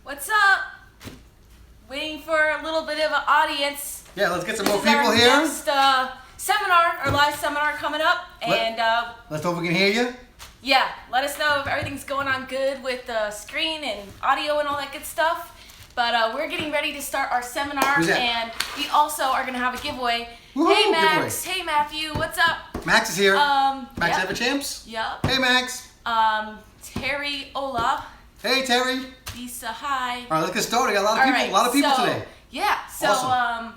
What's up? Waiting for a little bit of an audience. Yeah, let's get some This more is people our here. Next seminar, our live seminar coming up, and let's hope we can hear you. yeah, let us know if everything's going on good with the screen and audio and all that good stuff. But we're getting ready to start our seminar, and we also are going to have a giveaway. Hey Max, hey Matthew, what's up? Max is here. Max yep. Ever Champs. Yep. Hey Max. Terry, Ola. Hey Terry. Lisa, hi. All right, let's get started. Got a lot of people today. Yeah. So awesome.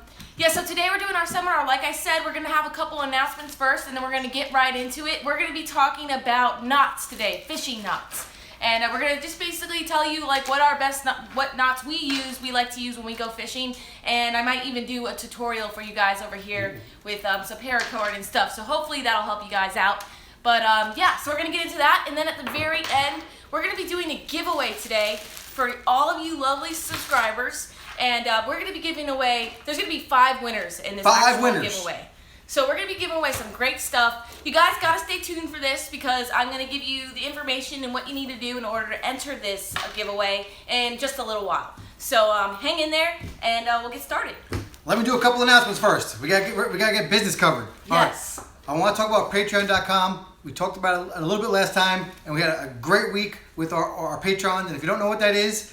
so today we're doing our seminar. Like I said, we're gonna have a couple announcements first, and then we're gonna get right into it. We're gonna be talking about knots today, fishing knots. And we're gonna just basically tell you like what our best what knots we like to use when we go fishing, and I might even do a tutorial for you guys over here with some paracord and stuff. So hopefully that'll help you guys out. But yeah, so we're gonna get into that, and then at the very end, we're gonna be doing a giveaway today for all of you lovely subscribers, and we're gonna be giving away. There's gonna be 5 winners in this giveaway. So we're going to be giving away some great stuff. You guys got to stay tuned for this because I'm going to give you the information and what you need to do in order to enter this giveaway in just a little while. So hang in there and we'll get started. Let me do a couple announcements first. We got to get business covered. Yes. All right. I want to talk about Patron.com. We talked about it a little bit last time, and we had a great week with our Patron. And if you don't know what that is,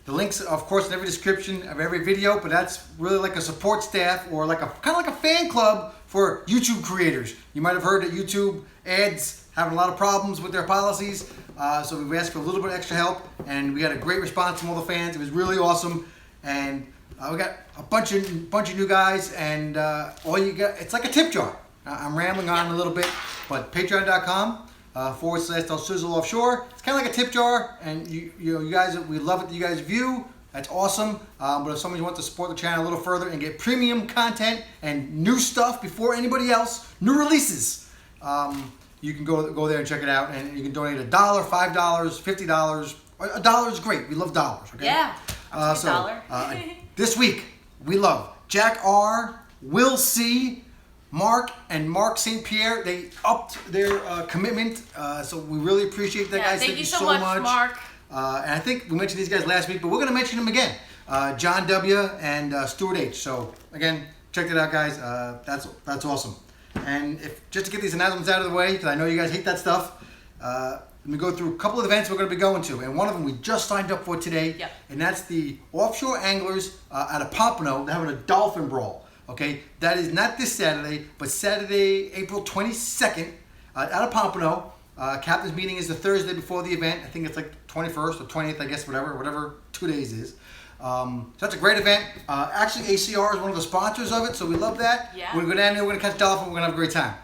the links, of course, in every description of every video, but that's really like a support staff or like a kind of like a fan club for YouTube creators. You might have heard that YouTube ads having a lot of problems with their policies, so we asked for a little bit of extra help, and we got a great response from all the fans. It was really awesome, and we got a bunch of new guys, and all you got, it's like a tip jar. I'm rambling on a little bit, but Patreon.com. /Darcizzle Offshore. It's kind of like a tip jar, and you guys, we love it that you guys view. That's awesome. But if somebody wants to support the channel a little further and get premium content and new stuff before anybody else, new releases, you can go there and check it out. And you can donate $1, $5, $50. $1 is great. We love dollars. Okay. Yeah. $1. This week we love Jack R, Will C, Mark and Mark St. Pierre. They upped their commitment, so we really appreciate that, guys. Thank you so much, Mark. And I think we mentioned these guys last week, but we're going to mention them again. John W. and Stuart H. So again, check it out, guys. That's awesome. And just to get these announcements out of the way, because I know you guys hate that stuff, let me go through a couple of events we're going to be going to, and one of them we just signed up for today, and that's the offshore anglers out of Pompano. They're having a dolphin brawl. Okay, that is not this Saturday, but Saturday, April 22nd, out of Pompano. Captain's meeting is the Thursday before the event. I think it's like 21st or 20th, I guess, whatever 2 days is. So that's a great event. Actually, ACR is one of the sponsors of it, so we love that. Yeah. We're going to go down there, we're going to catch dolphin, we're going to have a great time.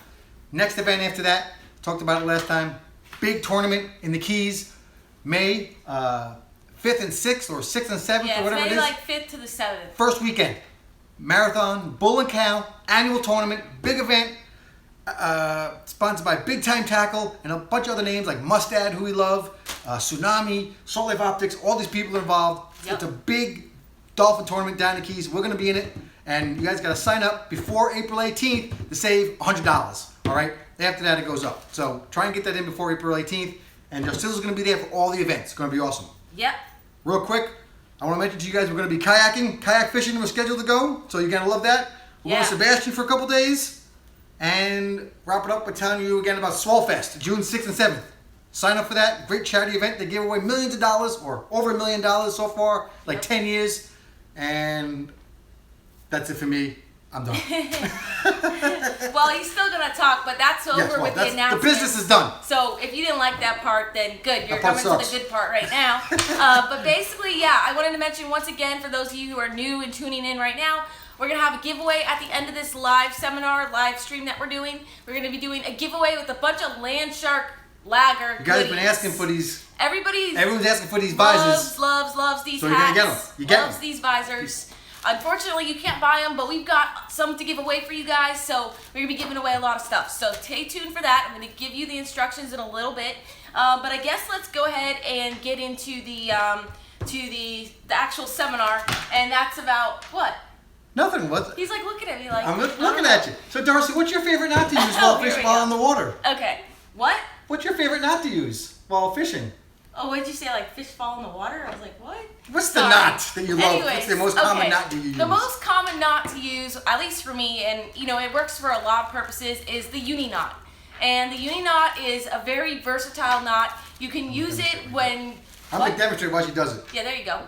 Next event after that, talked about it last time, big tournament in the Keys, May 5th and 6th, or 6th and 7th, or whatever it is. Yeah, May like 5th to the 7th. First weekend. Marathon, Bull and Cow, annual tournament, big event, sponsored by Big Time Tackle and a bunch of other names like Mustad, who we love, Tsunami, Salt Life Optics, all these people are involved. Yep. It's a big dolphin tournament down in the Keys. We're going to be in it, and you guys got to sign up before April 18th to save $100, all right? After that, it goes up. So try and get that in before April 18th, and Darcizzle's going to be there for all the events. It's going to be awesome. Yep. Real quick, I want to mention to you guys we're going to be kayak fishing. We're scheduled to go, so you're going to love that. We're going to Sebastian for a couple days, and wrap it up by telling you again about Swellfest, June 6th and 7th. Sign up for that. Great charity event. They give away millions of dollars, or over $1 million so far, like 10 years. And that's it for me. I'm done. Well, he's still going to talk, but that's over with the announcement. The business is done. So if you didn't like that part, then good. You're coming to the good part right now. But basically, yeah, I wanted to mention once again, for those of you who are new and tuning in right now, we're going to have a giveaway at the end of this live seminar, live stream that we're doing. We're going to be doing a giveaway with a bunch of Landshark lager You guys have been asking for these. Everyone's asking for these visors. Loves these hats. So you're going to get them. You get loves these visors. Unfortunately, you can't buy them, but we've got some to give away for you guys, so we're going to be giving away a lot of stuff. So stay tuned for that. I'm going to give you the instructions in a little bit. But I guess let's go ahead and get into the actual seminar, and that's about what? Nothing. What? He's like looking at me like... I'm looking at you. So, Darcy, what's your favorite knot to use while fishing while in the water? Okay. What? What's your favorite knot to use while fishing? Oh, what did you say? Like fish fall in the water? I was like, what? What's the knot that you love? Anyways, What's the most common knot that you use? The most common knot to use, at least for me, and you know, it works for a lot of purposes, is the uni knot. And the uni knot is a very versatile knot. You can use it when... I'm going to demonstrate why she does it. Yeah, there you go.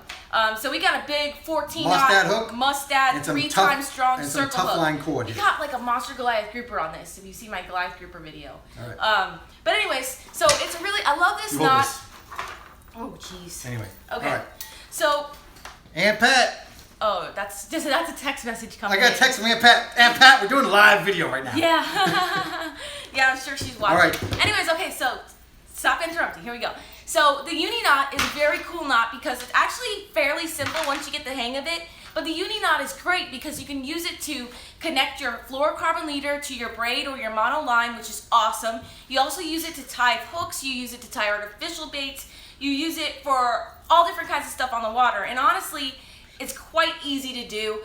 So we got a big 14 Mustad knot hook, Mustad, 3 times strong and circle some tough hook. line cord. We got like a monster Goliath grouper on this. If you see my Goliath grouper video. All right. But anyways, so it's really, I love this knot. Oh jeez. Anyway. Okay. All right. So. Aunt Pat. Oh, that's a text message coming. I got a text from Aunt Pat. Aunt Pat, we're doing a live video right now. Yeah. Yeah, I'm sure she's watching. All right. Anyways, okay, so stop interrupting. Here we go. So the uni knot is a very cool knot because it's actually fairly simple once you get the hang of it. But the uni knot is great because you can use it to connect your fluorocarbon leader to your braid or your mono line, which is awesome. You also use it to tie hooks. You use it to tie artificial baits. You use it for all different kinds of stuff on the water. And honestly, it's quite easy to do.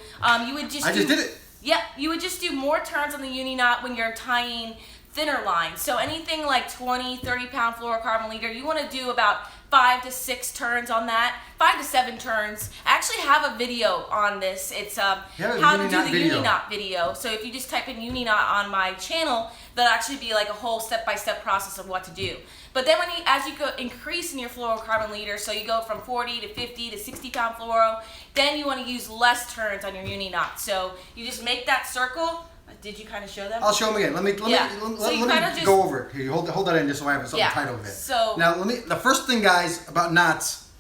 You would just I just did it. Yep, you would just do more turns on the uni knot when you're tying thinner lines. So anything like 20, 30-pound fluorocarbon leader, you want to do about 5 to 6 turns on that. 5 to 7 turns. I actually have a video on this. It's how to do the uni knot video. So if you just type in uni knot on my channel, that'll actually be like a whole step-by-step process of what to do. But then as you go increase in your fluorocarbon leader, so you go from 40 to 50 to 60-pound fluoro, then you want to use less turns on your uni knot. So you just make that circle. Did you kind of show them? I'll show them again. Let me go over it. Here, you hold that in just so I have something tight over there. So now the first thing, guys, about knots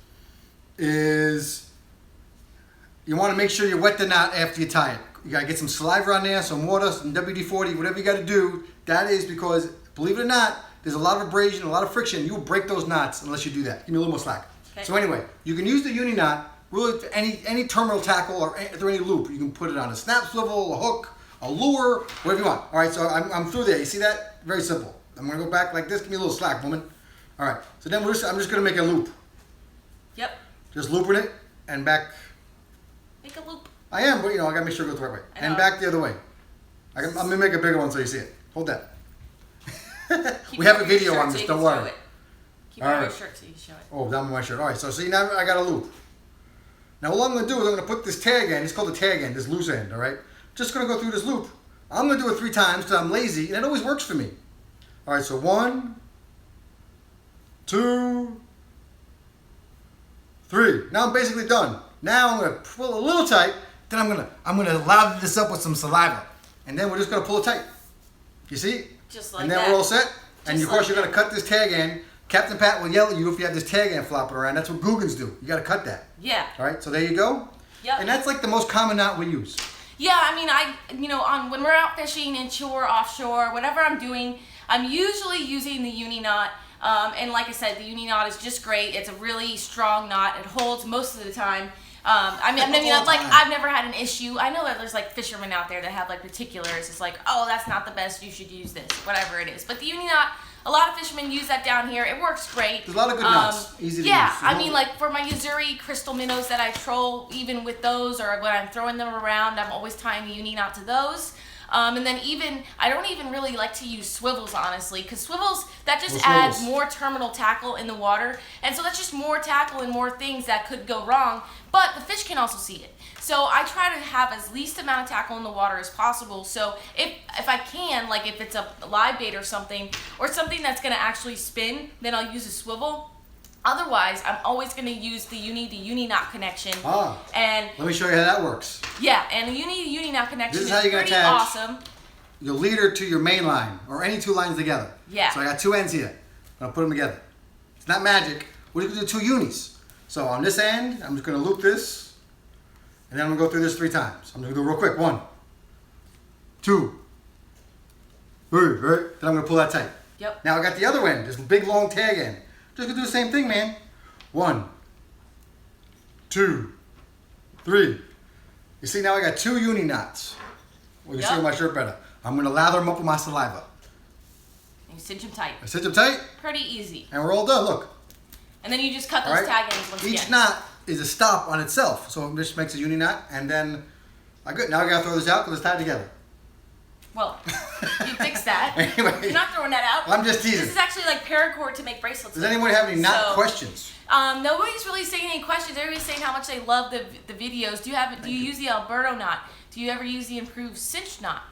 is you want to make sure you wet the knot after you tie it. You gotta get some saliva on there, some water, some WD-40, whatever you gotta do. That is because, believe it or not, there's a lot of abrasion, a lot of friction. You will break those knots unless you do that. Give me a little more slack. Okay. So anyway, you can use the uni knot really for any terminal tackle or through any loop. You can put it on a snap swivel, a hook, a lure, whatever you want. All right, so I'm through there. You see that? Very simple. I'm gonna go back like this. Give me a little slack, woman. All right. So then I'm just gonna make a loop. Yep. Just looping it and back. Make a loop. I am, but you know I gotta make sure it goes the right way. And back the other way. I'm gonna make a bigger one so you see it. Hold that. We have a video on this. Don't worry. Keep it on your shirt so you can show it. Oh, down my shirt. All right. So see now I got a loop. Now all I'm gonna do is I'm gonna put this tag end. It's called the tag end. This loose end. All right. Just gonna go through this loop. I'm gonna do it 3 times because I'm lazy and it always works for me. All right, so 1, 2, 3. Now I'm basically done. Now I'm gonna pull a little tight. Then I'm gonna lather this up with some saliva, and then we're just gonna pull it tight. You see? Just like and then that. we're all set. And of course you're gonna cut this tag end. Captain Pat will yell at you if you have this tag end flopping around. That's what Googans do. You gotta cut that. Yeah. All right. So there you go. Yep. And that's like the most common knot we use. Yeah, I mean, when we're out fishing inshore, offshore, whatever I'm doing, I'm usually using the uni knot. And like I said, the uni knot is just great. It's a really strong knot. It holds most of the time. I've never had an issue. I know that there's like fishermen out there that have like particulars. It's like, oh, that's not the best. You should use this, whatever it is. But the uni knot, a lot of fishermen use that down here. It works great. There's a lot of good knots. Easy to use. Yeah, I mean, like for my Yo-Zuri crystal minnows that I troll, even with those, or when I'm throwing them around, I'm always tying the uni knot to those. And then I don't even really like to use swivels, honestly, because swivels, that just adds more terminal tackle in the water. And so that's just more tackle and more things that could go wrong, but the fish can also see it. So I try to have as least amount of tackle in the water as possible. So if I can, like if it's a live bait or something that's gonna actually spin, then I'll use a swivel. Otherwise, I'm always going to use the uni to uni knot connection. And let me show you how that works. Yeah, and the uni to uni knot connection is pretty awesome. Your leader to your main line, or any 2 lines together. Yeah. So I got 2 ends here. I'm going to put them together. It's not magic. We're going to do 2 unis. So on this end, I'm just going to loop this, and then I'm going to go through this 3 times. I'm going to do it real quick. 1, 2, 3, right? Then I'm going to pull that tight. Yep. Now I got the other end, this big long tag end. Just gonna do the same thing, man. 1, 2, 3. You see now I got 2 uni knots. Well, you see on my shirt better. I'm gonna lather them up with my saliva. And you cinch them tight. I cinch them tight. Pretty easy. And we're all done. Look. And then you just cut those tag ends once again. Each knot is a stop on itself, so it just makes a uni knot, and then now I gotta throw this out because it's tied together. Well, You fixed that. Anyway. You're not throwing that out. I'm just teasing. This is actually like paracord to make bracelets. Does anyone have any knot questions? Nobody's really saying any questions. Everybody's saying how much they love the videos. Do you use the Alberto knot? Do you ever use the improved cinch knot?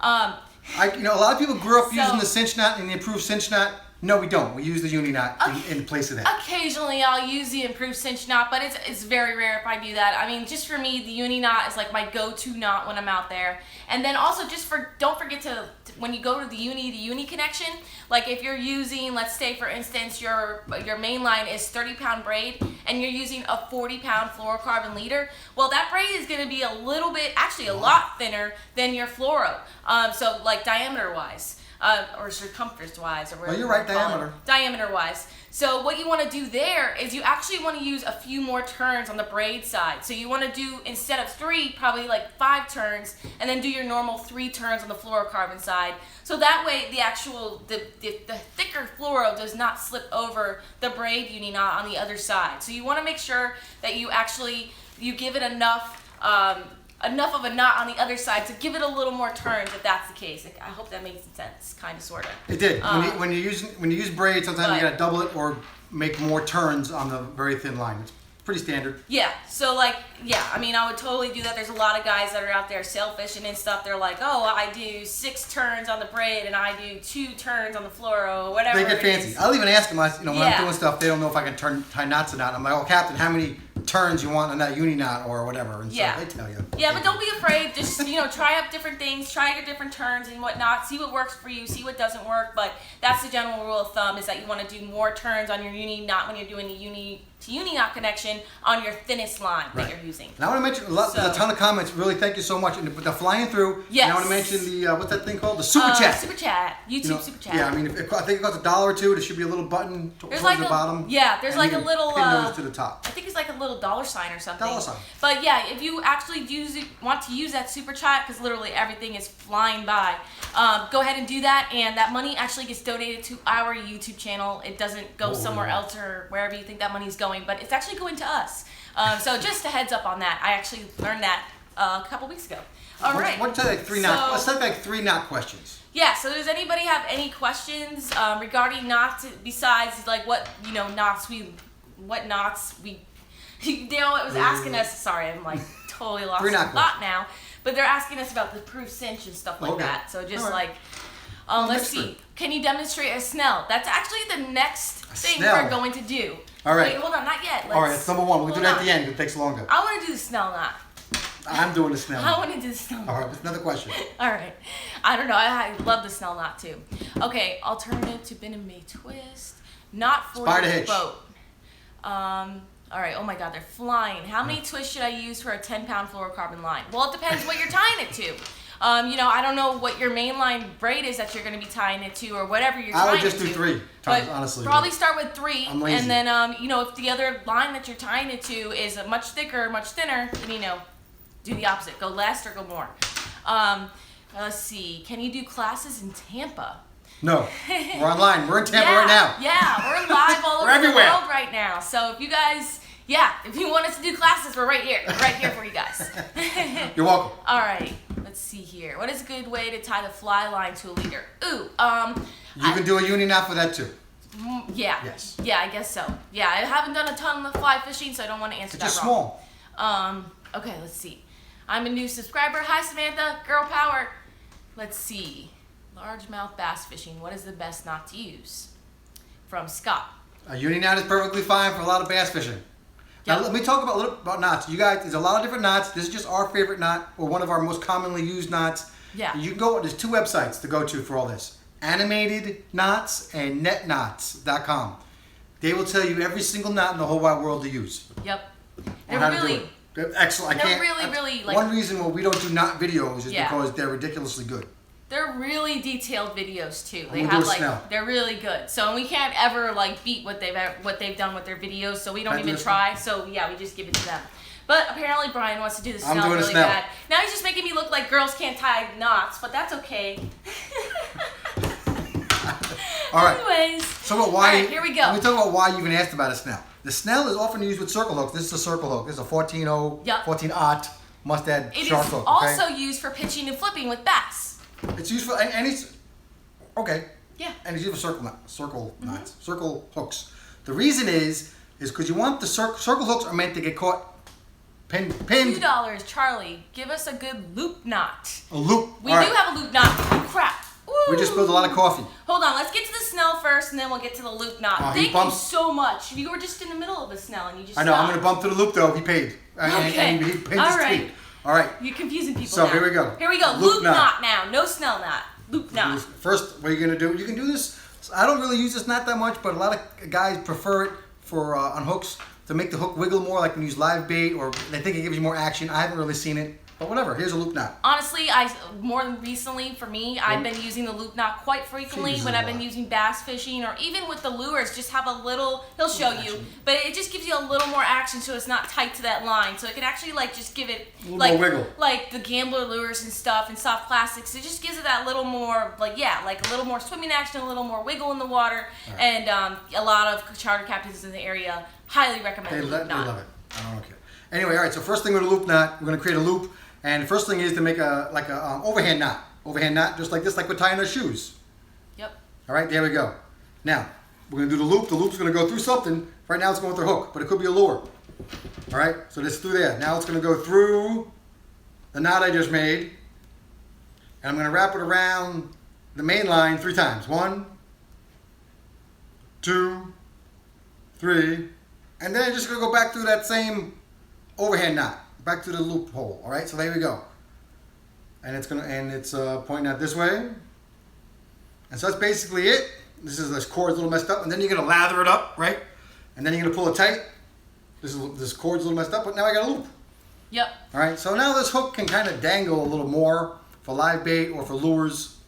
A lot of people grew up using the cinch knot and the improved cinch knot. No, we don't. We use the uni knot in place of that. Occasionally, I'll use the improved cinch knot, but it's very rare if I do that. I mean, just for me, the uni knot is like my go-to knot when I'm out there. And then also, don't forget to when you go to the uni connection, like if you're using, let's say for instance, your main line is 30-pound braid, and you're using a 40-pound fluorocarbon leader. Well, that braid is going to be a little bit, actually a lot thinner than your fluoro. So like diameter-wise. Or circumference-wise, or whatever. Oh, you're right, diameter. Diameter-wise. So what you want to do there is you actually want to use a few more turns on the braid side. So you want to do, instead of 3, probably like 5 turns, and then do your normal 3 turns on the fluorocarbon side. So that way the thicker fluoro does not slip over the braid uni knot on the other side. So you want to make sure that you give it enough of a knot on the other side to give it a little more turns if that's the case. I hope that makes sense, kind of, sort of. It did. When you use braid, sometimes you gotta double it or make more turns on the very thin line. It's pretty standard. Yeah. So I would totally do that. There's a lot of guys that are out there sailfishing and stuff. They're like, oh, I do 6 turns on the braid and I do 2 turns on the fluoro, or whatever. They get fancy. I'll even ask them. When I'm doing stuff, they don't know if I can tie knots or not. I'm like, oh, Captain, how many turns you want on that uni knot or whatever? And so they tell you. Yeah, but don't be afraid. Just try up different things, try your different turns and whatnot. See what works for you. See what doesn't work. But that's the general rule of thumb: is that you want to do more turns on your uni knot when you're doing the uni to uni knot connection on your thinnest line that you're using. And I want to mention there's a ton of comments. Really, thank you so much. And the flying through. Yes. And I want to mention the what's that thing called? The super chat. Super chat. YouTube super chat. Yeah, I mean, I think it costs $1 or $2. There should be a little button towards the bottom. Yeah, there's like a little. Pin those to the top. I think it's like a little $sign or something. $sign. But yeah, if you actually want to use that super chat, because literally everything is flying by, go ahead and do that, and that money actually gets donated to our YouTube channel. It doesn't go somewhere else or wherever you think that money is going, but it's actually going to us. So just a heads up on that. I actually learned that a couple weeks ago. All right. Let's take like 3 knot questions. Yeah, so does anybody have any questions regarding knots besides like what knots we it was asking us, sorry, I'm like totally lost in thought now, but they're asking us about the proof cinch and stuff like that. So just let's see. Can you demonstrate a Snell? That's actually the next thing we're going to do. All right. Wait, hold on, not yet. All right, that's number 1. We'll do that at the end. It takes longer. I want to do the Snell knot. I'm doing the Snell knot. I want to do the Snell knot. All right, that's another question. All right. I don't know. I love the Snell knot too. Okay, alternative to bend and May twist. Not for the boat. All right, oh my God, they're flying. How many twists should I use for a 10-pound fluorocarbon line? Well, it depends what you're tying it to. I don't know what your mainline braid is that you're going to be tying it to, or whatever you're tying it to. I would just do 3 times, honestly. Probably start with 3. I'm lazy. And then, if the other line that you're tying it to is a much thicker, much thinner, then, do the opposite. Go less or go more. Let's see. Can you do classes in Tampa? No. We're online. We're in Tampa right now. Yeah, we're live all over the world right now. So if you guys... Yeah, if you want us to do classes, we're right here. We're right here for you guys. You're welcome. All right, let's see here. What is a good way to tie the fly line to a leader? Ooh, you can do a uni knot for that too. Yeah. Yes. Yeah, I guess so. Yeah, I haven't done a ton of fly fishing, so I don't want to answer that wrong. It's just small. Okay, let's see. I'm a new subscriber. Hi, Samantha. Girl power. Let's see. Largemouth bass fishing. What is the best knot to use? From Scott. A uni knot is perfectly fine for a lot of bass fishing. Now, let me talk a little about knots. You guys, there's a lot of different knots. This is just our favorite knot, or one of our most commonly used knots. Yeah. You can go, there's 2 websites to go to for all this. Animated Knots and netknots.com. They will tell you every single knot in the whole wide world to use. Yep. They're really excellent. They're really like, one reason why we don't do knot videos is because they're ridiculously good. They're really detailed videos too. They have they're really good. So we can't ever beat what they've done with their videos. So we don't even try. So yeah, we just give it to them. But apparently Brian wants to do the Snell really bad. Now he's just making me look like girls can't tie knots, but that's okay. All right. Anyways. So why? All right, here we go. Let me talk about why you even asked about a Snell. The Snell is often used with circle hooks. This is a circle hook. This is a 14-aught Mustad Shark hook. It is also used for pitching and flipping with bass. It's used for any. Okay. Yeah. And it's used for circle knots, circle hooks. The reason is because you want the circle hooks are meant to get caught pinned. $2, Charlie. Give us a good loop knot. A loop. We do have a loop knot. Oh, crap. Woo. We just spilled a lot of coffee. Hold on, let's get to the Snell first, and then we'll get to the loop knot. Thank you so much. You were just in the middle of a Snell, and you just I know. stopped. I'm going to bump to the loop, though. He paid. Okay. And he pinned All his right. tweet. All right. You're confusing people So now. here we go. Here we go. Loop knot now. No Snell knot. Loop knot. First, what you're going to do, you can do this. I don't really use this knot that much, but a lot of guys prefer it for on hooks to make the hook wiggle more, like when you use live bait, or they think it gives you more action. I haven't really seen it, but whatever. Here's a loop knot. Honestly, more recently for me, I've been using the loop knot quite frequently when I've been using bass fishing, or even with the lures. Just have a little. He'll show you, but it just gives you a little more action, so it's not tight to that line. So it can actually like just give it a little like more wiggle. Like the gambler lures and stuff and soft plastics. It just gives it that little more like a little more swimming action, a little more wiggle in the water, and a lot of charter captains in the area highly recommend the loop knot. They love it. I don't care. Anyway, all right. So first thing with a loop knot, we're going to create a loop. And the first thing is to make a overhand knot. Overhand knot, just like this, like we're tying our shoes. Yep. All right, there we go. Now, we're going to do the loop. The loop's going to go through something. Right now it's going with the hook, but it could be a lure. All right, so this through there. Now it's going to go through the knot I just made. And I'm going to wrap it around the main line 3 times. 1, 2, 3. And then I'm just going to go back through that same overhand knot. Back to the loophole, all right? So there we go. And it's pointing out this way. And so that's basically it. This cord's a little messed up, and then you're gonna lather it up, right? And then you're gonna pull it tight. This cord's a little messed up, but now I got a loop. Yep. All right, so now this hook can kind of dangle a little more for live bait or for lures.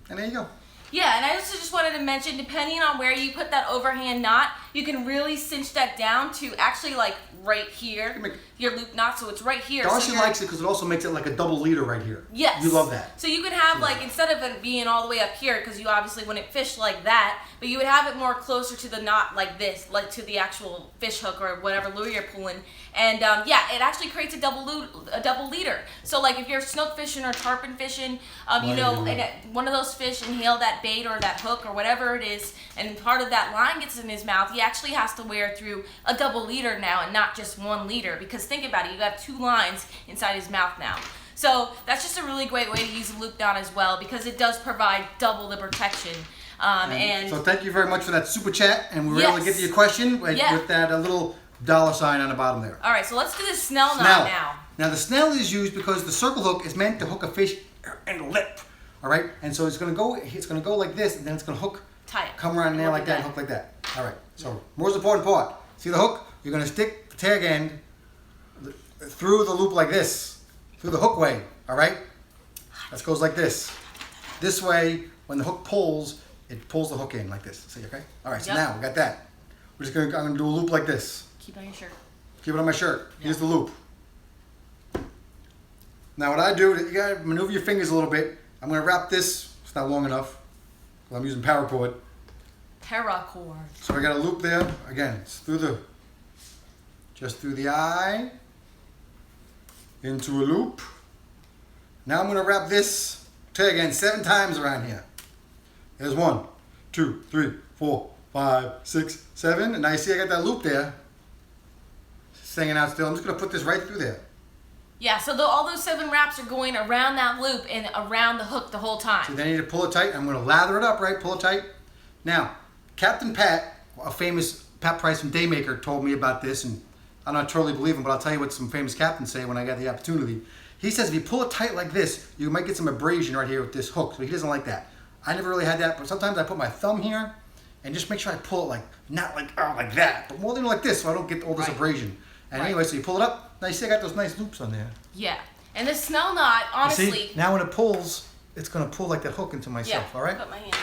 And there you go. Yeah, and I also just wanted to mention, depending on where you put that overhand knot, you can really cinch that down to actually like right here, your loop knot, so it's right here. Darcy likes it because it also makes it like a double leader right here. Yes. You love that. So you could have like, instead of it being all the way up here, because you obviously wouldn't fish like that, but you would have it more closer to the knot like this, like to the actual fish hook or whatever lure you're pulling. And yeah, it actually creates a double leader. So like if you're snook fishing or tarpon fishing, you know, and one of those fish inhale that bait or that hook or whatever it is, and part of that line gets in his mouth, he actually has to wear through a double leader now and not just 1 leader, because think about it, you have 2 lines inside his mouth now. So that's just a really great way to use a loop knot as well, because it does provide double the protection. And so thank you very much for that super chat, and we were able to get to your question with that little $sign on the bottom there. All right, so let's do the Snell knot now. Now the Snell is used because the circle hook is meant to hook a fish in the lip. All right, and so it's gonna go like this, and then it's gonna hook, come around there like that, and hook like that. All right. So most important part. See the hook? You're gonna stick the tag end through the loop like this, through the hook way. All right. That goes like this. This way, when the hook pulls, it pulls the hook in like this. See, okay? All right. So now we got that. I'm gonna do a loop like this. Keep it on your shirt. Keep it on my shirt. Here's the loop. Now what I do, you gotta maneuver your fingers a little bit. I'm gonna wrap this. It's not long enough. I'm using paracord. Paracord. So I got a loop there. Again, it's just through the eye, into a loop. Now I'm gonna wrap this tag end 7 times around here. There's 1, 2, 3, 4, 5, 6, 7. And now you see I got that loop there. It's hanging out still. I'm just gonna put this right through there. Yeah, so all those 7 wraps are going around that loop and around the hook the whole time. So then you need to pull it tight. I'm going to lather it up, right? Pull it tight. Now, Captain Pat, a famous Pat Price from Daymaker, told me about this, and I don't totally believe him, but I'll tell you what some famous captains say when I got the opportunity. He says if you pull it tight like this, you might get some abrasion right here with this hook. So he doesn't like that. I never really had that, but sometimes I put my thumb here and just make sure I pull it like, not like, like that, but more than like this, so I don't get all this abrasion. And anyway, so you pull it up. Now you see I got those nice loops on there. Yeah. And the Snell knot, honestly. You see, now when it pulls, it's gonna pull like that hook into myself. All right. Put my hand.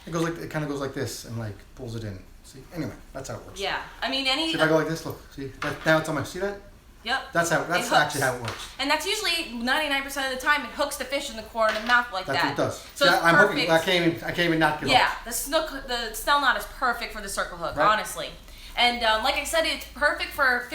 It kind of goes like this and like pulls it in. See. Anyway, that's how it works. Yeah. I mean See if I go like this. Look. See. Now it's on my. See that? Yep. That's actually how it works. And that's usually 99% of the time it hooks the fish in the core and the mouth like that. That's what it does. So it's I'm perfect. hooking. I can't even not get hooked. The Snell knot is perfect for the circle hook, honestly. And like I said, it's perfect for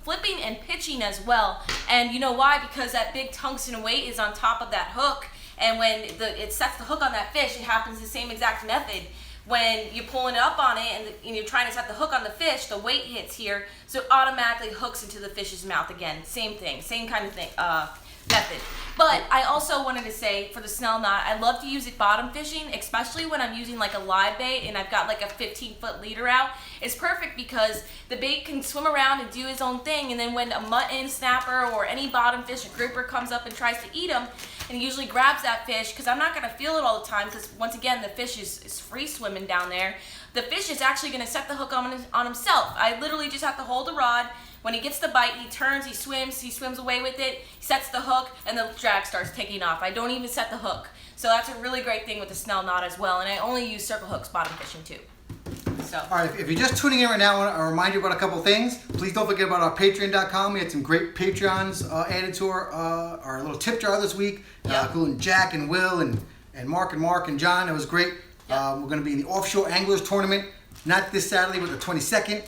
flipping and pitching as well. And you know why? Because that big tungsten weight is on top of that hook. And when it sets the hook on that fish, it happens the same exact method. When you're pulling it up on it and you're trying to set the hook on the fish, the weight hits here, so it automatically hooks into the fish's mouth again. Same thing, same kind of thing, method. But I also wanted to say for the Snell knot, I love to use it bottom fishing, especially when I'm using like a live bait and I've got like a 15-foot leader out. It's perfect because the bait can swim around and do his own thing, and then when a mutton, snapper, or any bottom fish, a grouper comes up and tries to eat him, and he usually grabs that fish, because I'm not going to feel it all the time, because once again the fish is free swimming down there. The fish is actually going to set the hook on himself. I literally just have to hold the rod. When he gets the bite, he turns, he swims away with it, he sets the hook, and the drag starts taking off. I don't even set the hook. So that's a really great thing with the Snell knot as well, and I only use circle hooks bottom fishing too. So. All right, if you're just tuning in right now, I want to remind you about a couple things. Please don't forget about our Patreon.com. We had some great Patreons added to our little tip jar this week, including Jack and Will and Mark and John. It was great. Yep. We're going to be in the Offshore Anglers Tournament, not this Saturday, but the 22nd.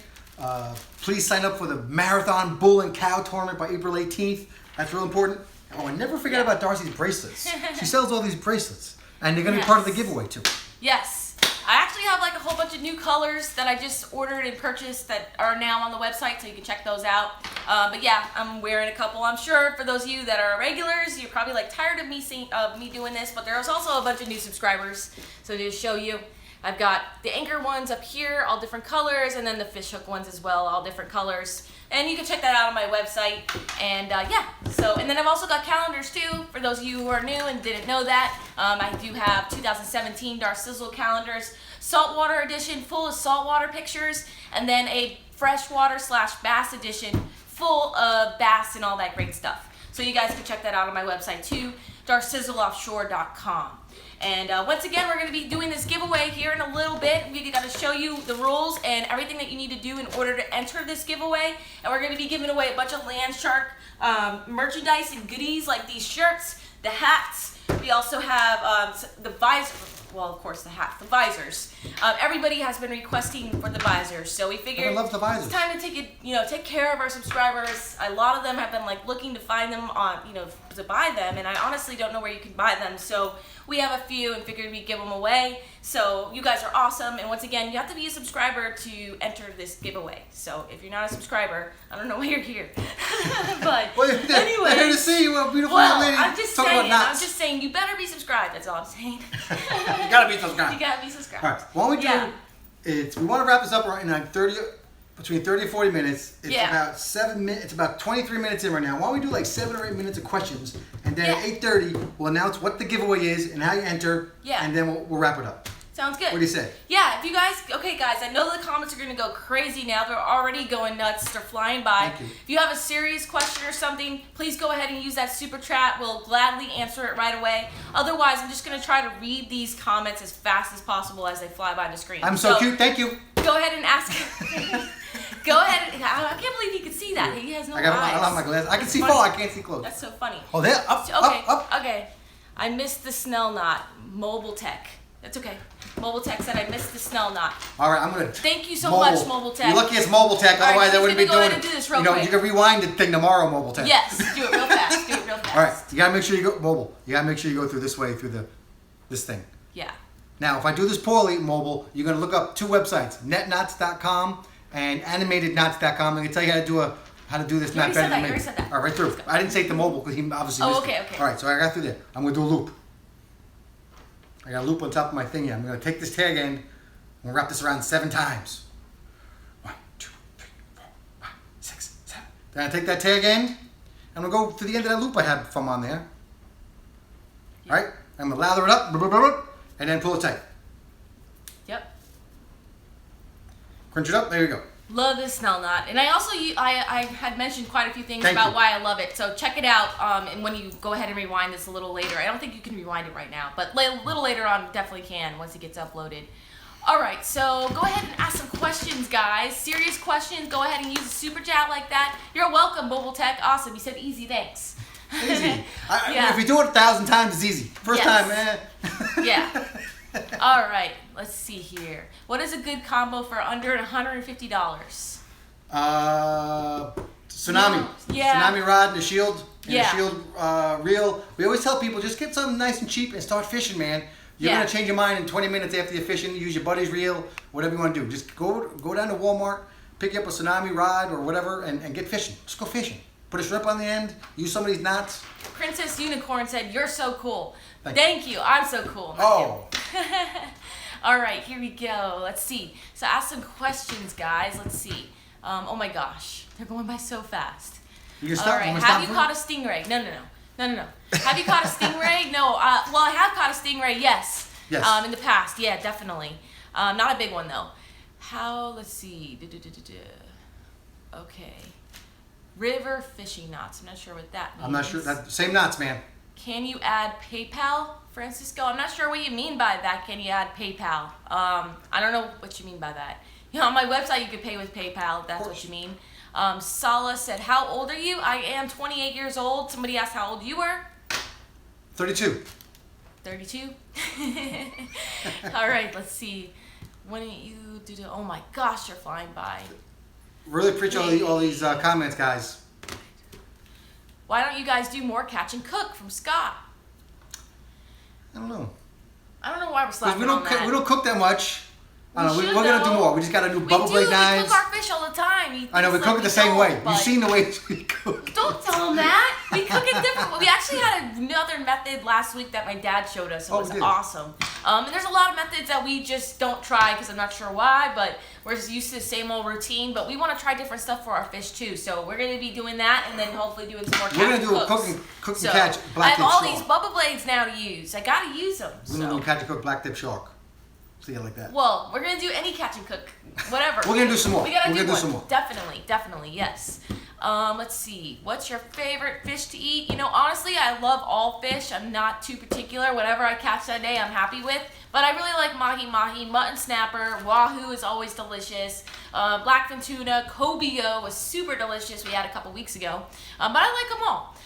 Please sign up for the Marathon Bull and Cow Tournament by April 18th. That's real important. Oh, and never forget about Darcy's bracelets. She sells all these bracelets, and they're going to be part of the giveaway too. Yes. I actually have like a whole bunch of new colors that I just ordered and purchased that are now on the website, so you can check those out. But yeah, I'm wearing a couple. I'm sure for those of you that are regulars, you're probably like tired of me doing this, but there's also a bunch of new subscribers. So to show you, I've got the anchor ones up here, all different colors, and then the fish hook ones as well, all different colors. And you can check that out on my website. And yeah, and then I've also got calendars too, for those of you who are new and didn't know that. I do have 2017 Darcizzle calendars, saltwater edition, full of saltwater pictures, and then a freshwater / bass edition, full of bass and all that great stuff. So you guys can check that out on my website too, darcizzleoffshore.com. And once again, we're going to be doing this giveaway here in a little bit. We got to show you the rules and everything that you need to do in order to enter this giveaway. And we're going to be giving away a bunch of Landshark merchandise and goodies like these shirts, the hats. We also have the visor. Well, of course, the hat, the visors. Everybody has been requesting for the visors, so we figured I love the visors. It's time to take care of our subscribers. A lot of them have been like looking to find them on, to buy them, and I honestly don't know where you can buy them. So we have a few and figured we'd give them away. So you guys are awesome, and once again, you have to be a subscriber to enter this giveaway. So if you're not a subscriber, I don't know why you're here. But anyway, they're here to see you, a beautiful young lady. I'm just saying, you better be subscribed. That's all I'm saying. You gotta be subscribed. You gotta be subscribed. All right. What we do we want to wrap this up in like between 30 and 40 minutes. It's about 7 minutes. It's about 23 minutes in right now. Why don't we do like 7 or 8 minutes of questions, and then at 8:30 we'll announce what the giveaway is and how you enter. Yeah. And then we'll wrap it up. Sounds good. What do you say? Yeah, if you guys, okay guys, I know the comments are going to go crazy now. They're already going nuts. They're flying by. Thank you. If you have a serious question or something, please go ahead and use that super chat. We'll gladly answer it right away. Otherwise, I'm just going to try to read these comments as fast as possible as they fly by the screen. I'm so cute. Thank you. Go ahead and ask. Go ahead. I can't believe he can see that. He has no eyes. I don't have my glasses. I can see far. I can't see close. That's so funny. Oh, there. Up. Okay. I missed the Snell knot. Mobile Tech. That's okay. Mobile Tech said I missed the Snell knot. All right, I'm gonna. Thank you so much, Mobile Tech. You're lucky it's Mobile Tech. Otherwise, I wouldn't be doing it. Do this real quick. You can rewind the thing tomorrow, Mobile Tech. Yes, do it real fast. Do it real fast. All right, you gotta make sure you go mobile. You gotta make sure you go through this way through this thing. Yeah. Now, if I do this poorly, mobile, you're gonna look up 2 websites: netknots.com and animatedknots.com. I'm gonna tell you how to do this knot better than me. You already said that. All right, right through. I didn't say the mobile because he obviously missed it. Okay. All right, so I got through there. I'm gonna do a loop. I got a loop on top of my thing here. I'm gonna take this tag end. I'm gonna wrap this around 7 times. 1, 2, 3, 4, 5, 6, 7. Then I take that tag end. I'm gonna go to the end of that loop I had from on there. All right. I'm gonna lather it up, and then pull it tight. Yep. Crunch it up. There you go. Love this Snell knot, and I also I had mentioned quite a few things about why I love it. So check it out, and when you go ahead and rewind this a little later, I don't think you can rewind it right now, but a little later on definitely can once it gets uploaded. All right, so go ahead and ask some questions, guys. Serious questions. Go ahead and use a super chat like that. You're welcome, Mobile Tech. Awesome. You said easy. Thanks. Easy. If you do it 1,000 times, it's easy. First time, man. Yeah. All right, let's see here. What is a good combo for under $150? Tsunami. Yeah. Tsunami rod and a shield. And Yeah. a shield reel. We always tell people, just get something nice and cheap and start fishing, man. You're going to change your mind in 20 minutes after you're fishing. Use your buddy's reel, whatever you want to do. Just go down to Walmart, pick up a Tsunami rod or whatever, and get fishing. Just go fishing. Put a shrimp on the end. Use some of these knots. Princess Unicorn said, "You're so cool." Thank you. I'm so cool. Oh. All right, here we go. Let's see. So ask some questions, guys. Let's see. Oh my gosh, they're going by so fast. You can All stop. right. You Have you caught a stingray? No. Have you caught a stingray? No. Well, I have caught a stingray. Yes. Yes. In the past. Yeah, definitely. Not a big one though. Let's see. Okay. River fishing knots. I'm not sure what that means. I'm not sure. Same knots, man. Can you add PayPal, Francisco? I'm not sure what you mean by that. Can you add PayPal? I don't know what you mean by that. You know, on my website you could pay with PayPal if that's what you mean. Sala said, "How old are you?" I am 28 years old. Somebody asked how old you were. 32. 32. All right, let's see. When you do, oh my gosh, you're flying by. Really appreciate all these comments, guys. Why don't you guys do more catch and cook from Scott? I don't know. I don't know why we're slapping on that. We don't cook that much. I don't know. should, We're gonna do though. more. We just gotta do bubble blade We knives. cook our fish all the time. I know we cook it the same way. You've seen the way we cook. Don't tell them that. We cook it different. We actually had another method last week that my dad showed us. It was awesome. And there's a lot of methods that we just don't try because I'm not sure why, but we're just used to the same old routine. But we want to try different stuff for our fish too. So we're going to be doing that and then hopefully doing some more catch. We're going to do a cook and catch black I have tip all shark. these bubble blades now to use. I got to use them. We're going to do catch and cook black tip shark. See it like that. Well, we're going to do any catch and cook, whatever. We're going to do some more. We got to do some more. Definitely, yes. Let's see. What's your favorite fish to eat? You know, honestly, I love all fish. I'm not too particular. Whatever I catch that day, I'm happy with. But I really like mahi-mahi, mutton snapper, wahoo is always delicious. Blackfin tuna, cobia was super delicious. We had a couple weeks ago. But I like them all.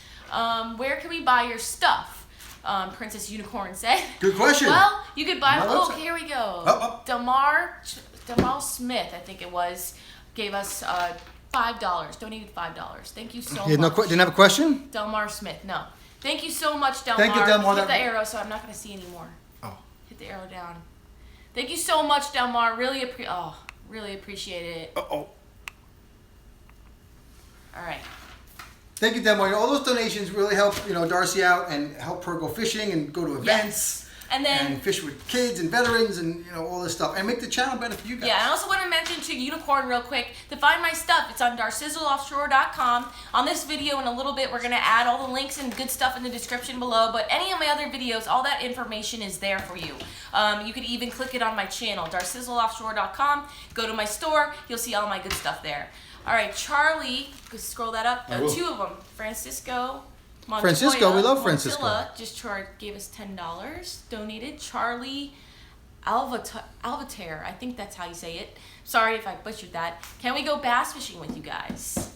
Where can we buy your stuff? Princess Unicorn said. Good question. Well, you could buy. Oh, here we go. Oh. Damar Smith, I think it was, gave us $5. Donated $5. Thank you so much. Didn't have a question? Delmar Smith, no. Thank you so much, Delmar. Thank you, Delmar. Hit the arrow, so I'm not going to see anymore. Oh. Hit the arrow down. Thank you so much, Delmar. Really appreciate it. Uh-oh. All right. Thank you, Delmar. All those donations really help, Darcy out and help her go fishing and go to events. And fish with kids and veterans and all this stuff and make the channel better for you guys. Yeah, I also want to mention to Unicorn real quick to find my stuff. It's on DarcizzleOffshore.com. On this video in a little bit, we're going to add all the links and good stuff in the description below. But any of my other videos, all that information is there for you. You could even click it on my channel, DarcizzleOffshore.com. Go to my store. You'll see all my good stuff there. All right, Charlie, scroll that up. Two of them. Francisco, we love Francisco. Montilla just gave us $10. Donated. Charlie Alvater, I think that's how you say it. Sorry if I butchered that. Can we go bass fishing with you guys?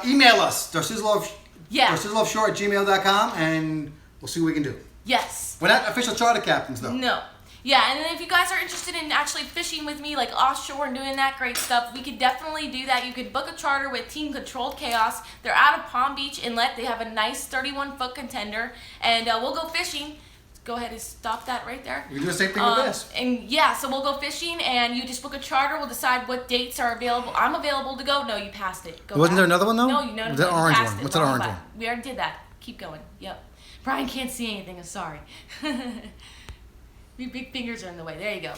Email us, DarcizzleOffshore@gmail.com, and we'll see what we can do. Yes. We're not official charter captains, though. No. Yeah, and then if you guys are interested in actually fishing with me, like offshore and doing that great stuff, we could definitely do that. You could book a charter with Team Controlled Chaos. They're out of Palm Beach Inlet. They have a nice 31-foot contender, and we'll go fishing. Go ahead and stop that right there. We do the same thing with this. And yeah, so we'll go fishing, and you just book a charter. We'll decide what dates are available. I'm available to go. No, you passed it. Wasn't there another one, though? No, you know. The orange one. What's that orange one? We already did that. Keep going. Yep. Brian can't see anything. I'm sorry. Your big fingers are in the way. There you go.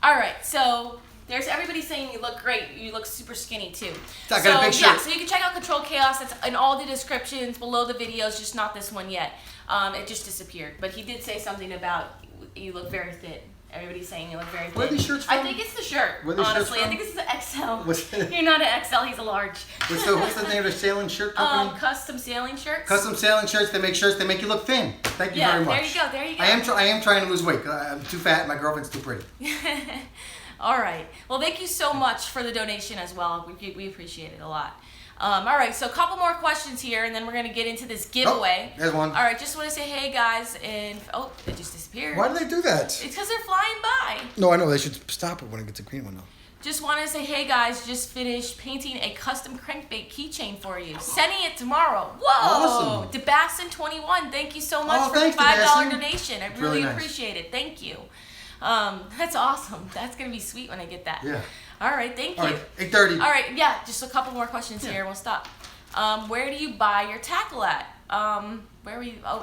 All right, so there's everybody saying you look great. You look super skinny too. I got a big shirt. Yeah, so you can check out Control Chaos. That's in all the descriptions below the videos, just not this one yet. It just disappeared. But he did say something about you look very fit. Everybody's saying you look very fit. Where are these shirts from? I think it's the shirt, honestly. I think it's the XL. You're not an XL, he's a large. What's the name of the sailing shirt company? Custom Sailing Shirts. Custom Sailing Shirts. They make shirts. They make you look thin. Thank you very much. There you go. I am trying to lose weight. I'm too fat. My girlfriend's too pretty. All right. Well, thank you so much for the donation as well. We appreciate it a lot. All right, so a couple more questions here, and then we're going to get into this giveaway. Oh, there's one. All right, just want to say hey, guys, and oh, it just disappeared. Why do they do that? It's because they're flying by. No, I know. They should stop it when it gets a green one, though. Just wanted to say, hey guys, just finished painting a custom crankbait keychain for you. Sending it tomorrow. Whoa! Awesome. DeBassin21, thank you so much for the $5 donation. I really appreciate it. Thank you. That's awesome. That's going to be sweet when I get that. Yeah. All right, thank you. All right, 8:30. All right, yeah, just a couple more questions here. We'll stop. Where do you buy your tackle at?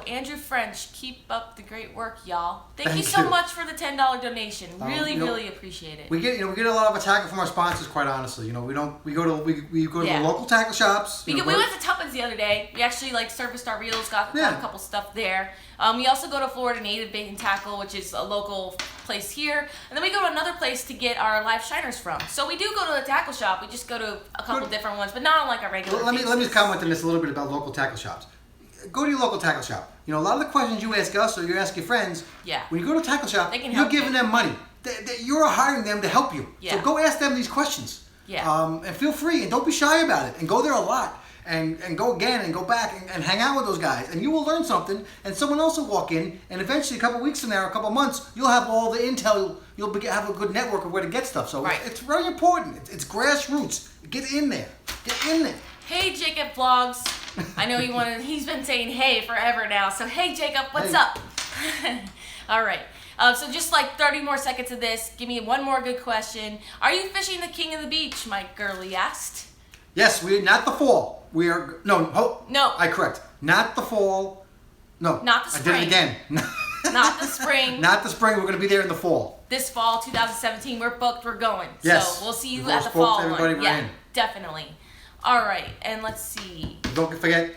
Andrew French, keep up the great work, y'all. Thank you so much for the $10 donation. Really appreciate it. We get a lot of tackle from our sponsors. Quite honestly, we go to the local tackle shops. We went to Tuppence the other day. We actually serviced our reels, got a couple stuff there. We also go to Florida Native Bait and Tackle, which is a local place here, and then we go to another place to get our live shiners from. So we do go to the tackle shop. We just go to a couple different ones, but not on our regular. Let me just comment on this a little bit about local tackle shops. Go to your local tackle shop. A lot of the questions you ask us or you ask your friends, when you go to a tackle shop, you're giving them money. You're hiring them to help you. So go ask them these questions. And feel free, and don't be shy about it. And go there a lot. And go again and go back and hang out with those guys. And you will learn something, and someone else will walk in, and eventually a couple weeks from now, a couple months, you'll have all the intel. You'll have a good network of where to get stuff. So it's very important. It's grassroots. Get in there. Get in there. Hey, Jacob Vlogs. I know he's been saying hey forever now. So hey, Jacob, what's up? All right. So just 30 more seconds of this. Give me one more good question. Are you fishing the king of the beach? Mike Gurley asked. Yes, not the fall. We are no. I correct. Not the fall. No. Not the spring. I did it again. Not the spring. Not the spring. We're going to be there in the fall. This fall, 2017. We're booked. We're going. Yes. So we'll see you at the fall one. Yeah, definitely. All right, and let's see. Don't forget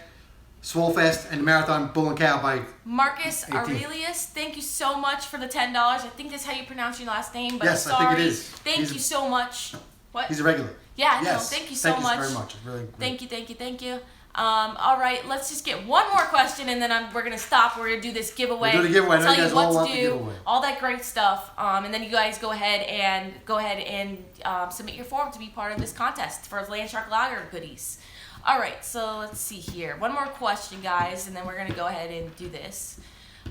Swolefest and the Marathon Bull and Cow by Marcus 18th. Aurelius, thank you so much for the $10. I think that's how you pronounce your last name, but yes, sorry. I think it is. Thank you so much. What? He's a regular. Yeah, no, thank you so much. Thank you very much. Really great. Thank you. All right, let's just get one more question, and then we're gonna stop. We're gonna do this giveaway. We'll do the giveaway. Tell you what to do, all that great stuff, and then you guys go ahead and submit your form to be part of this contest for Landshark Lager goodies. All right, so let's see here. One more question, guys, and then we're gonna go ahead and do this.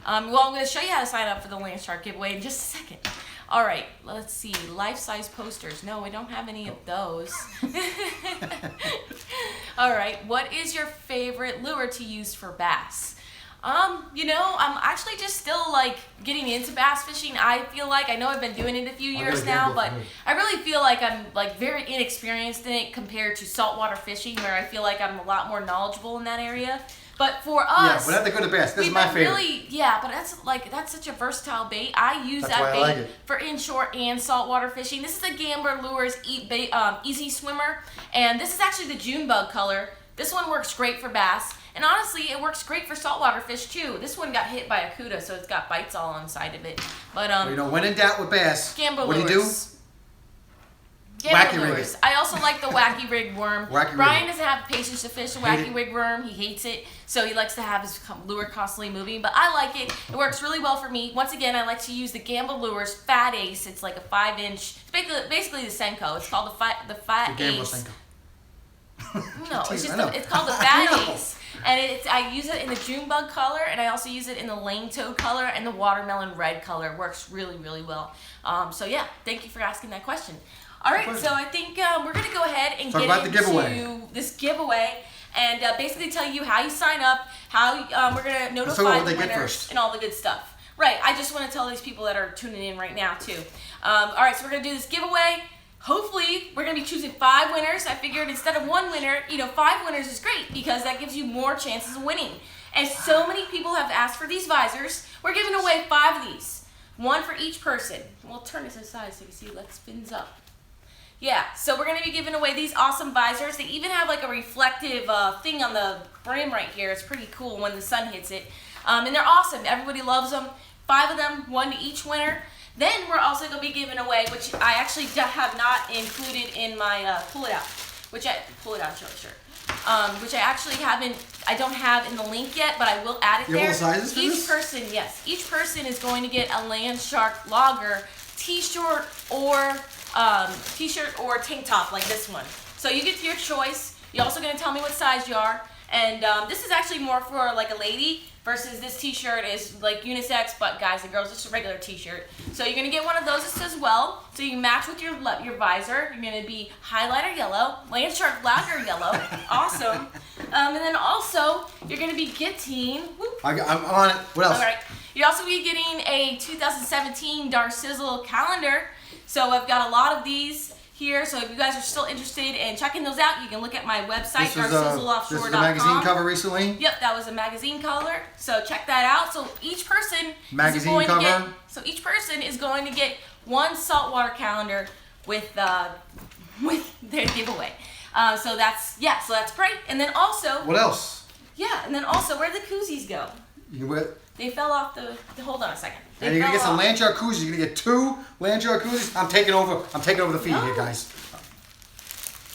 I'm gonna show you how to sign up for the Landshark giveaway in just a second. All right, let's see. Life-size posters. No, we don't have any of those. All right, what is your favorite lure to use for bass? I'm actually just still getting into bass fishing. I feel like I know I've been doing it a few years now, but I really feel like I'm very inexperienced in it compared to saltwater fishing, where I feel like I'm a lot more knowledgeable in that area. But for us, but that's the good bass. This is my favorite. But that's such a versatile bait. I use that bait for inshore and saltwater fishing. This is a Gambler Lures Easy Swimmer, and this is actually the June bug color. This one works great for bass, and honestly, it works great for saltwater fish too. This one got hit by a cuda, so it's got bites all on the side of it. But when in doubt with bass, Gambler what do you Lures. do? Wacky rig. I also like the wacky rig worm. Brian rig. doesn't have patience to fish a wacky rig worm. He hates it, so he likes to have his lure constantly moving. But I like it. It works really well for me. Once again, I like to use the Gambler Lures Fat Ace. It's like a 5-inch. It's basically the Senko. It's called the Fat Ace. No, it's called the Fat Ace, and I use it in the June bug color, and I also use it in the lane toad color and the watermelon red color. It works really well. So yeah, thank you for asking that question. All right, so I think we're gonna go ahead and get into this giveaway, and basically tell you how you sign up, how we're gonna notify the winners, and all the good stuff. Right, I just want to tell these people that are tuning in right now too. All right, so we're gonna do this giveaway. Hopefully, we're going to be choosing 5 winners. I figured instead of 1 winner, 5 winners is great because that gives you more chances of winning. And so many people have asked for these visors. We're giving away 5 of these. 1 for each person. We'll turn this aside so you can see that spins up. Yeah, so we're going to be giving away these awesome visors. They even have a reflective thing on the brim right here. It's pretty cool when the sun hits it. And they're awesome. Everybody loves them. 5 of them, 1 to each winner. Then we're also going to be giving away, which I actually have not included in my pull it out shirt, which I don't have in the link yet, but I will add it there. Sizes for each person is going to get a Landshark Lager t-shirt or tank top like this one. So you get your choice. You're also going to tell me what size you are. And this is actually more for like a lady versus this t-shirt is like unisex, but guys and girls, just a regular t-shirt. So you're gonna get one of those as well. So you can match with your visor. You're gonna be highlighter yellow, Landshark lacquer yellow, awesome. And then also you're gonna be getting. I'm on it. What else? All right. You're also be getting a 2017 Darcizzle calendar. So I've got a lot of these here. So if you guys are still interested in checking those out, you can look at my website, DarcizzleOffshore.com. This was a magazine cover recently? Yep, that was a magazine cover. So check that out. So each person each person is going to get one saltwater calendar with their giveaway. So that's great. And then also, what else? Yeah, and then also, where'd the koozies go? They fell off the hold on a second. And you're gonna get some Landshark koozies. You're gonna get 2 Landshark koozies. I'm taking over the feed here, guys.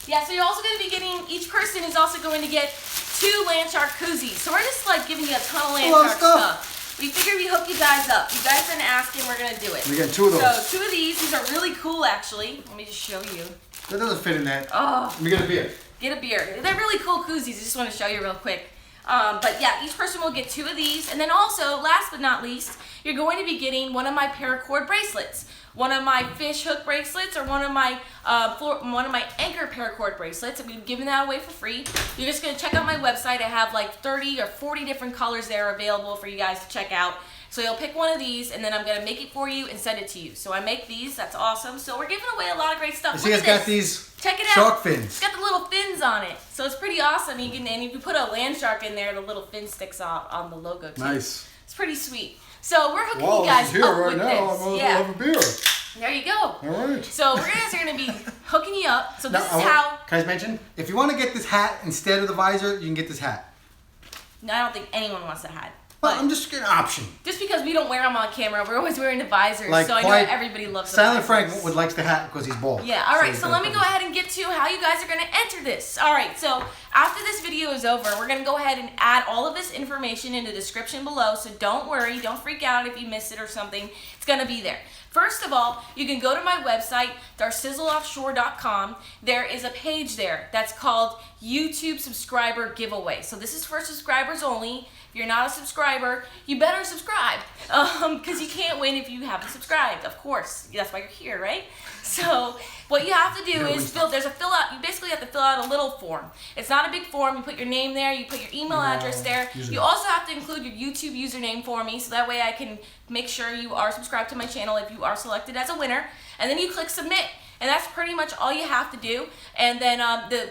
Yeah, so you're also gonna be getting, each person is also going to get 2 Landshark koozies. So we're just like giving you a ton of Landshark stuff. We figured we hook you guys up. You guys been asking, we're gonna do it. We're getting 2 of those. So 2 of these are really cool actually. Let me just show you. That doesn't fit in that. Oh. Let me get a beer. Get a beer. They're really cool koozies. I just want to show you real quick. But yeah, each person will get 2 of these. And then also, last but not least, you're going to be getting one of my paracord bracelets. One of my fish hook bracelets or one of my anchor paracord bracelets. I'm giving that away for free. You're just going to check out my website. I have like 30 or 40 different colors there available for you guys to check out. So you'll pick one of these, and then I'm going to make it for you and send it to you. So I make these. That's awesome. So we're giving away a lot of great stuff. See, it's got these Check it out. shark fins. It's got the little fins on it. So it's pretty awesome. And if you put a Landshark in there, the little fin sticks on the logo too. Nice. It's pretty sweet. So we're hooking you guys up right with now. this. I'm gonna have a beer. There you go. All right. So we're going to be hooking you up. So this now, is how... Can I just mention, if you want to get this hat instead of the visor, you can get this hat. No, I don't think anyone wants a hat. Well, I'm just getting an option. Just because we don't wear them on camera, we're always wearing the visors, like so I know everybody loves the Silent visors. Frank likes the hat because he's bald. Yeah, alright, so let me go ahead and get to how you guys are going to enter this. Alright, so after this video is over, we're going to go ahead and add all of this information in the description below, so don't worry, don't freak out if you miss it or something. It's going to be there. First of all, you can go to my website, DarcizzleOffshore.com. There is a page there that's called YouTube Subscriber Giveaway. So this is for subscribers only. If you're not a subscriber, you better subscribe because you can't win if you haven't subscribed, of course. That's why you're here, right? So what you have to do is fill out, you basically have to fill out a little form. It's not a big form. You put your name there, you put your email address there. You also have to include your YouTube username for me so that way I can make sure you are subscribed to my channel if you are selected as a winner. And then you click submit. And that's pretty much all you have to do. And then the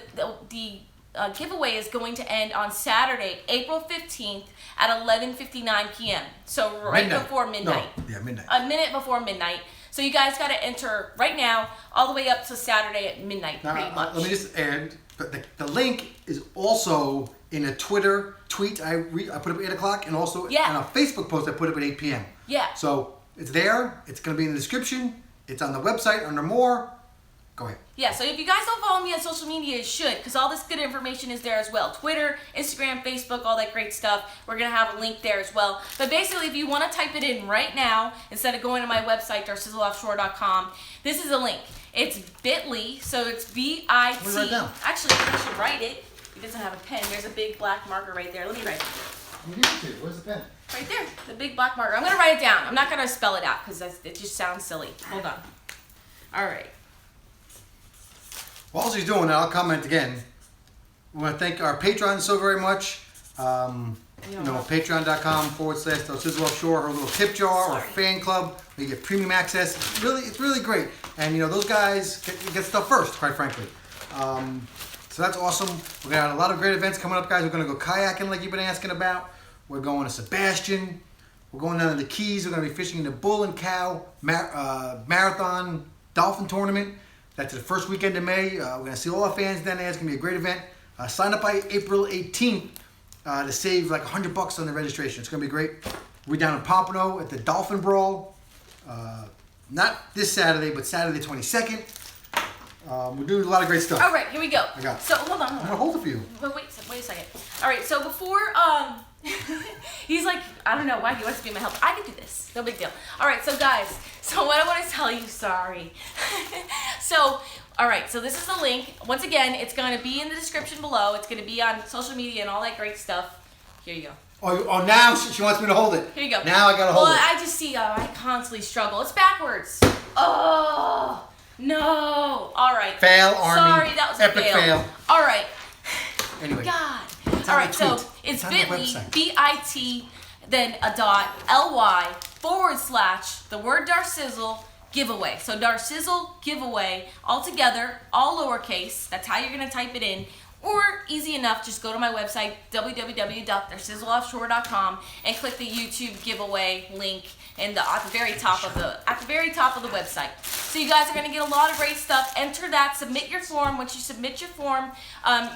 giveaway is going to end on Saturday, April 15th at 11:59 p.m. So right before midnight. No. Yeah, midnight. A minute before midnight. So you guys got to enter right now all the way up to Saturday at midnight, now, pretty much. Let me just add, the link is also in a Twitter tweet I put up at 8 o'clock and also on a Facebook post I put up at 8 p.m. Yeah. So it's there. It's going to be in the description. It's on the website under more. Go ahead. Yeah, so if you guys don't follow me on social media, you should, because all this good information is there as well. Twitter, Instagram, Facebook, all that great stuff. We're going to have a link there as well. But basically, if you want to type it in right now, instead of going to my website, DarcizzleOffshore.com, this is a link. It's bit.ly, so it's B-I-T. Actually, I should write it. He doesn't have a pen. There's a big black marker right there. Let me write it. Where's the pen? Right there, the big black marker. I'm going to write it down. I'm not going to spell it out, because it just sounds silly. Hold on. All right. While he's doing that, I'll comment again. We want to thank our patrons so very much. Patreon.com/Darcizzle Offshore, her little tip jar or fan club. You get premium access. It's really great. And those guys get stuff first, quite frankly. So that's awesome. We got a lot of great events coming up, guys. We're going to go kayaking like you've been asking about. We're going to Sebastian. We're going down to the Keys. We're going to be fishing in the Bull and Cow Marathon Dolphin Tournament. That's the first weekend of May. We're going to see all our fans down there. It's going to be a great event. Sign up by April 18th to save like $100 on the registration. It's going to be great. We're down in Pompano at the Dolphin Brawl. Not this Saturday, but Saturday the 22nd. We're doing a lot of great stuff. All right, here we go. I got it. So hold on. I'm going to hold it for you. Wait a second. All right, so before He's like, I don't know why he wants to be my helper. I can do this. No big deal. All right, so guys, so what I want to tell you, sorry. So, all right, so this is the link. Once again, it's going to be in the description below. It's going to be on social media and all that great stuff. Here you go. Oh, now she wants me to hold it. Here you go. Now I got to hold it. Well, I just see, I constantly struggle. It's backwards. Oh, no. All right. Fail, Army. Sorry, that was Epic a fail. fail. All right. Anyway. God. It's All on right, the so tweet. it's It's on the bit.ly, website. bit, then a dot, ly, / the word Darcizzle giveaway. So Darcizzle giveaway, all together, all lowercase. That's how you're going to type it in. Or easy enough, just go to my website, www.darcizzleoffshore.com, and click the YouTube giveaway link at the very top of the website. So you guys are going to get a lot of great stuff. Enter that. Submit your form. Once you submit your form,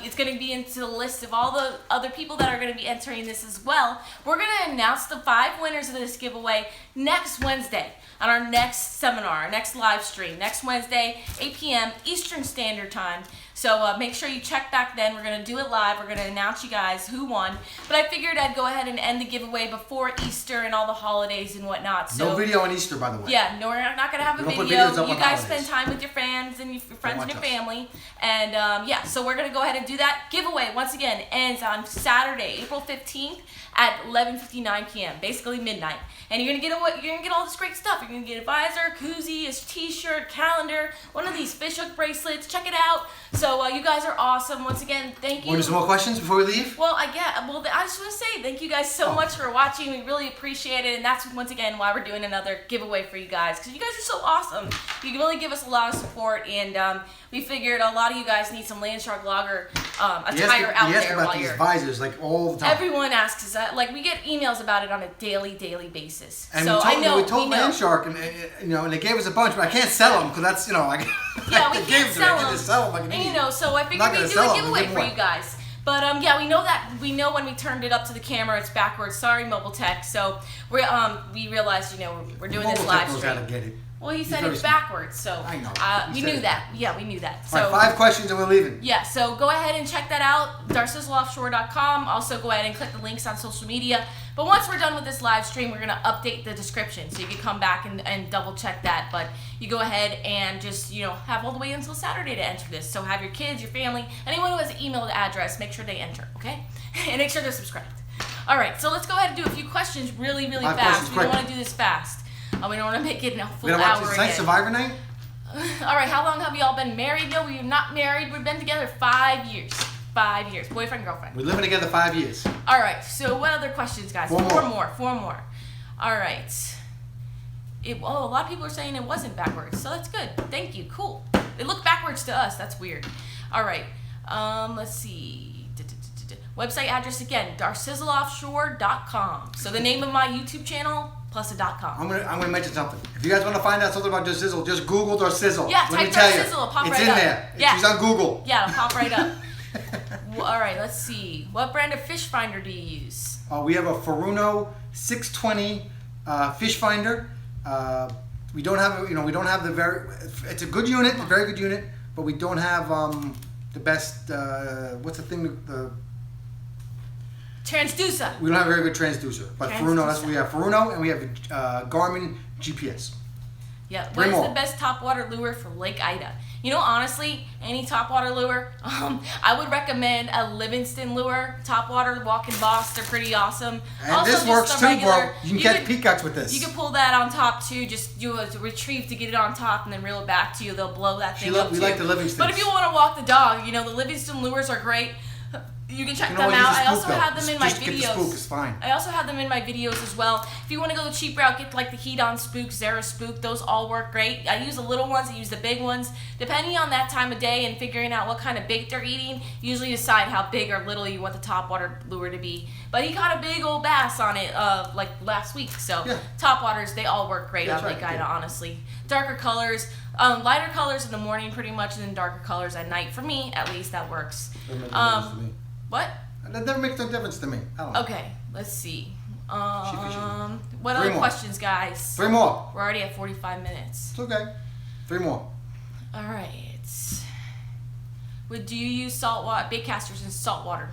it's going to be into the list of all the other people that are going to be entering this as well. We're going to announce the 5 winners of this giveaway next Wednesday on our next seminar, our next live stream, next Wednesday, 8 p.m. Eastern Standard Time. So make sure you check back then. We're going to do it live. We're going to announce you guys who won. But I figured I'd go ahead and end the giveaway before Easter and all the holidays and whatnot. So, no video on Easter, by the way. Yeah, no, we're not going to have a Don't put video. videos up You on guys holidays. spend time with your fans and your friends and your watch us. family. And yeah, so we're going to go ahead and do that. Giveaway, once again, ends on Saturday, April 15th at 11:59 p.m., basically midnight. And you're gonna get all this great stuff. You're gonna get a visor, koozie, a t-shirt, calendar, one of these fish hook bracelets. Check it out. So you guys are awesome. Once again, thank you. Want to do some more questions before we leave? Well, I just want to say thank you guys so much for watching. We really appreciate it, and that's once again why we're doing another giveaway for you guys, because you guys are so awesome. You really give us a lot of support, and we figured a lot of you guys need some Landshark Logger attire out You ask there about while these you're. visors like all the time. Everyone asks us that. Like we get emails about it on a daily basis. And so we told, I know we told know. Landshark, and and they gave us a bunch, but I can't sell them because that's like. Yeah, we they can't gave sell I can them. just sell them like an And idiot. so I figured not we'd gonna do sell a 'em, giveaway give for away. you guys. But yeah, we know when we turned it up to the camera, it's backwards. Sorry, Mobile Tech. So we realized we're doing this Mobile live Tech knows how to stream. get it. Well, he said very it's smart. backwards, so I know. we He said knew it. that. Yeah, we knew that. So All right, 5 questions and we're leaving. yeah, so go ahead and check that out, darcizzleoffshore.com. Also go ahead and click the links on social media. But once we're done with this live stream, we're going to update the description, so you can come back and double check that. But you go ahead and just, have all the way until Saturday to enter this. So have your kids, your family, anyone who has an email address, make sure they enter, okay? And make sure they're subscribed. All right, so let's go ahead and do a few questions really, really 5 fast. questions We don't quick. want to do this fast. We don't want to make it a full We're gonna hour watch this again. night Survivor night. All right, how long have you all been married? No, we're not married. We've been together 5 years. 5 years. Boyfriend, girlfriend. We're living together 5 years. All right, so what other questions, guys? Four more. Four more. All right. A lot of people are saying it wasn't backwards, so that's good. Thank you. Cool. It looked backwards to us. That's weird. All right. Let's see. Website address again, darcizzleoffshore.com. So the name of my YouTube channel plus a .com. I'm gonna mention something. If you guys want to find out something about Darcizzle, just Google Darcizzle. Yeah, Let me type tell Darcizzle, you, it'll pop it's right in up. there. Yeah. She's on Google. Yeah, it'll pop right up. All right, let's see. What brand of fish finder do you use? We have a Furuno 620 fish finder. We don't have, we don't have it's a good unit, a very good unit, but we don't have the best. What's the thing? Transducer. We don't have a very good transducer, but Furuno. That's what we have. Furuno, and we have Garmin GPS. Yeah. Three What is more. the best topwater lure for Lake Ida? Honestly, any topwater lure, I would recommend a Livingston lure. Topwater, Walking Boss, they're pretty awesome. And Also, this just works the too, regular, bro. You can catch peacocks with this. You can pull that on top too. Just do a retrieve to get it on top and then reel it back to you. They'll blow that thing up We too. like the Livingstons. But if you want to walk the dog, the Livingston lures are great. You can check You them can always out. use a I also spook, though. have them in my Just get the videos. spook, it's fine. I also have them in my videos as well. If you want to go the cheap route, get like the Heat-On Spook, Zara Spook. Those all work great. I use the little ones. I use the big ones. Depending on that time of day and figuring out what kind of bait they're eating, usually decide how big or little you want the topwater lure to be. But he caught a big old bass on it like last week. So Yeah. Topwaters, they all work great That's on Lake right, Ida, yeah. honestly. Darker colors, lighter colors in the morning pretty much, and then darker colors at night. For me, at least, that works. Doesn't make no difference to me. What? That never makes no difference to me. I don't know. Okay, let's see. Fishing. What Three other more. questions, guys? 3 more. We're already at 45 minutes. It's okay. 3 more. All right. Do you use saltwater bait casters in saltwater?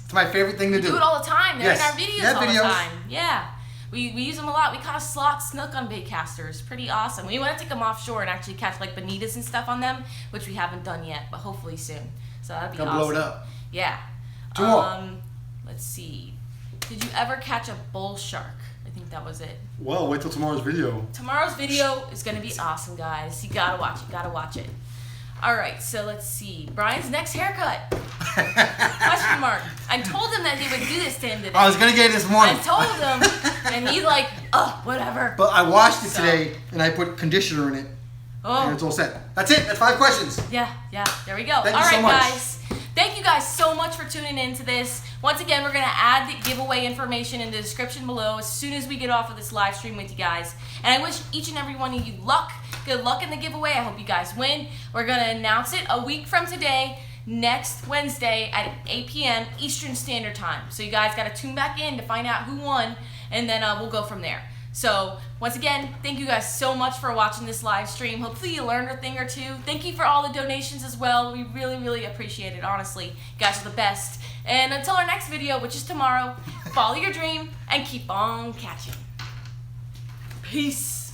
It's my favorite thing to do. We do it all the time. They're Yes. in our videos Yeah, all videos. the time. Yeah. We use them a lot. We caught a slot snook on bait casters. Pretty awesome. We want to take them offshore and actually catch like bonitas and stuff on them, which we haven't done yet, but hopefully soon. So that'd be Gonna awesome. blow it up. Yeah. Two more. Let's see. Did you ever catch a bull shark? I think that was it. Well, wait till tomorrow's video. Tomorrow's video is going to be awesome, guys. You gotta watch it. Gotta watch it. All right, so let's see. Brian's next haircut. Question mark. I told him that he would do this to him today. I was gonna get it this morning. I told him, and he's like, whatever. But I washed it today, and I put conditioner in it, and Oh, it's all set. That's it. That's 5 questions. yeah, there we go. Thank All you so right, much. guys. Thank you guys so much for tuning in to this. Once again, we're going to add the giveaway information in the description below as soon as we get off of this live stream with you guys. And I wish each and every one of you luck. Good luck in the giveaway. I hope you guys win. We're going to announce it a week from today, next Wednesday at 8 p.m. Eastern Standard Time. So you guys got to tune back in to find out who won, and then we'll go from there. So, once again, thank you guys so much for watching this live stream. Hopefully you learned a thing or two. Thank you for all the donations as well. We really, really appreciate it, honestly. You guys are the best. And until our next video, which is tomorrow, follow your dream and keep on catching. Peace.